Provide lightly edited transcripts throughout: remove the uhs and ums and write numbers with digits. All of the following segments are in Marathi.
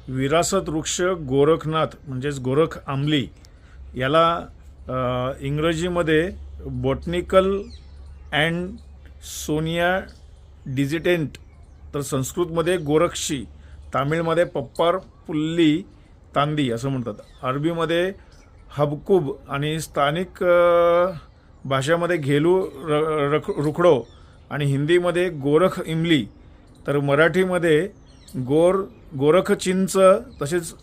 विरासत वृक्ष गोरखनाथ म्हणजेच गोरख आंबली याला इंग्रजीमध्ये बॉटनिकल अँड सोनिया डिजिटेंट, तर संस्कृतमध्ये गोरक्षी, तामिळमध्ये पप्पार पुल्ली तांदी असं म्हणतात, अरबीमध्ये हबकुब आणि स्थानिक भाषामध्ये घेलू रुखडो आणि हिंदीमध्ये गोरख इमली, तर मराठीमध्ये गोरख चिंच तसेच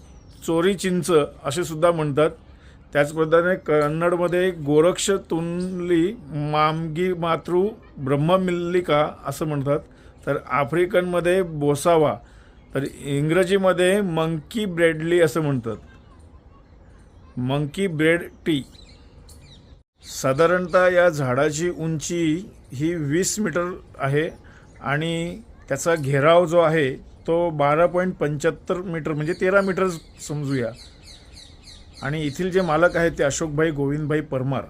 चोरी चिंच असे सुद्धा म्हणतात. त्याचप्रमाणे कन्नडमध्ये गोरक्ष तुंली मामगी मातृ ब्रह्ममिल्लिका असं म्हणतात, तर आफ्रिकनमध्ये बोसावा, तर इंग्रजीमध्ये मंकी ब्रेडली असं म्हणतात, मंकी ब्रेड टी. साधारणतः या झाडाची उंची ही 20 मीटर आहे आणि त्याचा घेराव जो आहे तो 12.75 मीटर म्हणजे 13 मीटर समजूया. आणि येथील जे मालक आहेत ते अशोकभाई गोविंदभाई परमार.